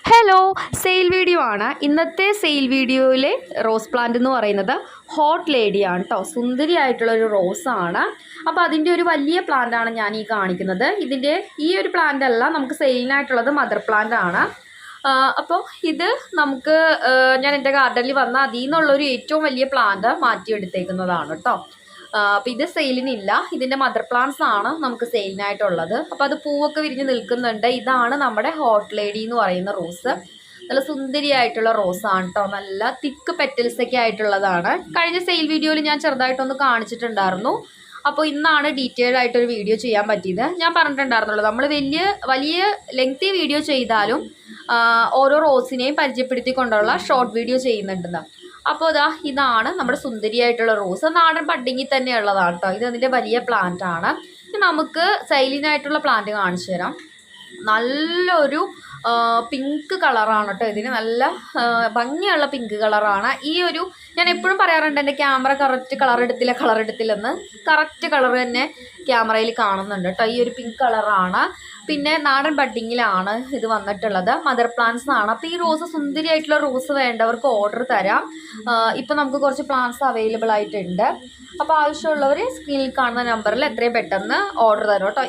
Hello, sale video ആണ്. ഇന്നത്തെ sale വീഡിയോയിലെ റോസ് പ്ലാന്റ് എന്ന് പറയുന്നത് ഹോട്ട് ലേഡിയാണ് കേട്ടോ. സുന്ദരിയായിട്ടുള്ളൊരു റോസാണ്. അപ്പോൾ അതിൻ്റെ ഒരു വലിയ പ്ലാന്റാണ് ഞാൻ ഈ കാണിക്കുന്നത്. ഇതിൻ്റെ ഈ ഒരു പ്ലാന്റ് അല്ല, നമുക്ക് സെയിലിനായിട്ടുള്ളത് മദർ പ്ലാന്റ് ആണ്. അപ്പോൾ ഇത് നമുക്ക് ഞാൻ എൻ്റെ ഗാർഡനിൽ വന്ന അതിൽ നിന്നുള്ളൊരു ഏറ്റവും വലിയ പ്ലാന്റ് മാറ്റിയെടുത്തേക്കുന്നതാണ് കേട്ടോ. അപ്പോൾ ഇത് സെയിലിനില്ല, ഇതിൻ്റെ മദർ പ്ലാന്റ്സ് ആണ് നമുക്ക് സെയിലിനായിട്ടുള്ളത്. അപ്പോൾ അത് പൂവൊക്കെ വിരിഞ്ഞ് നിൽക്കുന്നുണ്ട്. ഇതാണ് നമ്മുടെ ഹോട്ട് ലേഡി എന്ന് പറയുന്ന റോസ്. നല്ല സുന്ദരിയായിട്ടുള്ള റോസാണ് കേട്ടോ. നല്ല തിക്ക് പെറ്റൽസൊക്കെ ആയിട്ടുള്ളതാണ്. കഴിഞ്ഞ സെയിൽ വീഡിയോയിൽ ഞാൻ ചെറുതായിട്ടൊന്ന് കാണിച്ചിട്ടുണ്ടായിരുന്നു. അപ്പോൾ ഇന്നാണ് ഡീറ്റെയിൽഡ് ആയിട്ടൊരു വീഡിയോ ചെയ്യാൻ പറ്റിയത്. ഞാൻ പറഞ്ഞിട്ടുണ്ടായിരുന്നുള്ളൂ, നമ്മൾ വലിയ ലെങ്തി വീഡിയോ ചെയ്താലും ഓരോ റോസിനെയും പരിചയപ്പെടുത്തിക്കൊണ്ടുള്ള ഷോർട്ട് വീഡിയോ ചെയ്യുന്നുണ്ടെന്ന്. അപ്പോൾ ഇതാണ് നമ്മുടെ സുന്ദരിയായിട്ടുള്ള റോസ്. നാടൻ ബഡ്ഡിങ്ങിൽ തന്നെ ഉള്ളതാണ് കേട്ടോ. ഇത് അതിൻ്റെ വലിയ പ്ലാന്റ് ആണ്. നമുക്ക് സൈലിനായിട്ടുള്ള പ്ലാന്റ് കാണിച്ചു തരാം. നല്ലൊരു പിങ്ക് കളറാണ് കേട്ടോ. ഇതിന് നല്ല ഭംഗിയുള്ള പിങ്ക് കളറാണ്. ഞാൻ എപ്പോഴും പറയാറുണ്ട്, എൻ്റെ ക്യാമറ കറക്റ്റ് കളർ എടുത്തില്ലെന്ന്. കറക്റ്റ് കളർ തന്നെ ക്യാമറയിൽ കാണുന്നുണ്ട് കേട്ടോ. ഈ ഒരു പിങ്ക് കളറാണ്. പിന്നെ നാടൻ ബഡ്ഡിങ്ങിലാണ് ഇത് വന്നിട്ടുള്ളത്. മദർ പ്ലാന്റ്സ് ആണ്. അപ്പോൾ ഈ റോസ്, സുന്ദരിയായിട്ടുള്ള റോസ് വേണ്ടവർക്ക് ഓർഡർ തരാം. ഇപ്പോൾ നമുക്ക് കുറച്ച് പ്ലാന്റ്സ് അവൈലബിൾ ആയിട്ടുണ്ട്. അപ്പോൾ ആവശ്യമുള്ളവർ സ്ക്രീനിൽ കാണുന്ന നമ്പറിൽ എത്രയും പെട്ടെന്ന് ഓർഡർ തരും കേട്ടോ.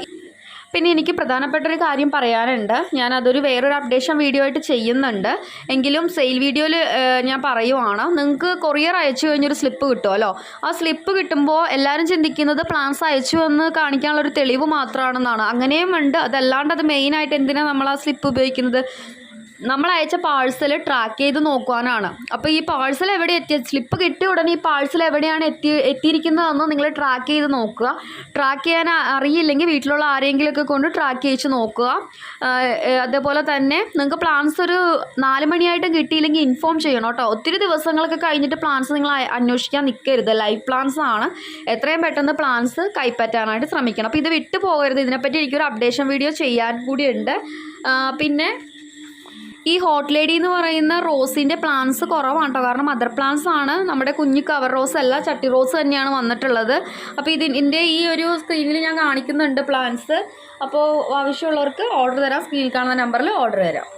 പിന്നെ എനിക്ക് പ്രധാനപ്പെട്ടൊരു കാര്യം പറയാനുണ്ട്. ഞാനതൊരു വേറൊരു അപ്ഡേഷൻ വീഡിയോ ആയിട്ട് ചെയ്യുന്നുണ്ട്. എങ്കിലും സെയിൽ വീഡിയോയിൽ ഞാൻ പറയുവാണ്, നിങ്ങൾക്ക് കൊറിയർ അയച്ചു കഴിഞ്ഞൊരു സ്ലിപ്പ് കിട്ടുമല്ലോ. ആ സ്ലിപ്പ് കിട്ടുമ്പോൾ എല്ലാവരും ചിന്തിക്കുന്നത് പ്ലാൻസ് അയച്ചു എന്ന് കാണിക്കാനുള്ളൊരു തെളിവ് മാത്രമാണെന്നാണ്. അങ്ങനെയും ഉണ്ട്. അതല്ലാണ്ട് അത് മെയിനായിട്ട് എന്തിനാണ് നമ്മൾ ആ സ്ലിപ്പ് ഉപയോഗിക്കുന്നത്? നമ്മൾ അയച്ച പാഴ്സൽ ട്രാക്ക് ചെയ്ത് നോക്കുവാനാണ്. അപ്പോൾ ഈ പാഴ്സൽ എവിടെ സ്ലിപ്പ് കിട്ടിയ ഉടനെ ഈ പാഴ്സൽ എവിടെയാണ് എത്തിയിരിക്കുന്നതെന്ന് നിങ്ങൾ ട്രാക്ക് ചെയ്ത് നോക്കുക. ട്രാക്ക് ചെയ്യാൻ അറിയില്ലെങ്കിൽ വീട്ടിലുള്ള ആരെങ്കിലുമൊക്കെ കൊണ്ട് ട്രാക്ക് ചെയ്ത് നോക്കുക. അതേപോലെ തന്നെ നിങ്ങൾക്ക് പ്ലാൻസ് ഒരു 4 മണിയായിട്ടും കിട്ടിയില്ലെങ്കിൽ ഇൻഫോം ചെയ്യണം കേട്ടോ. ഒത്തിരി ദിവസങ്ങളൊക്കെ കഴിഞ്ഞിട്ട് പ്ലാൻസ് നിങ്ങൾ അന്വേഷിക്കാൻ നിൽക്കരുത്. ലൈവ് പ്ലാൻസ് ആണ്. എത്രയും പെട്ടെന്ന് പ്ലാൻസ് കൈപ്പറ്റാനായിട്ട് ശ്രമിക്കണം. അപ്പോൾ ഇത് വിട്ടു പോകരുത്. ഇതിനെപ്പറ്റി എനിക്കൊരു അപ്ഡേഷൻ വീഡിയോ ചെയ്യാൻ കൂടിയുണ്ട്. പിന്നെ ഈ ഹോട്ട് ലേഡി എന്ന് പറയുന്ന റോസിൻ്റെ പ്ലാന്റ്സ് കുറവാണ് കേട്ടോ. കാരണം മദർ പ്ലാന്റ്സ് ആണ്. നമ്മുടെ കുഞ്ഞു കവർ റോസ് അല്ല, ചട്ടി റോസ് തന്നെയാണ് വന്നിട്ടുള്ളത്. അപ്പോൾ ഇതിൻ്റെ ഈ ഒരു സ്ക്രീനിൽ ഞാൻ കാണിക്കുന്നുണ്ട് പ്ലാന്റ്സ്. അപ്പോൾ ആവശ്യമുള്ളവർക്ക് ഓർഡർ തരാം. സ്ക്രീനിൽ കാണുന്ന നമ്പറിൽ ഓർഡർ തരാം.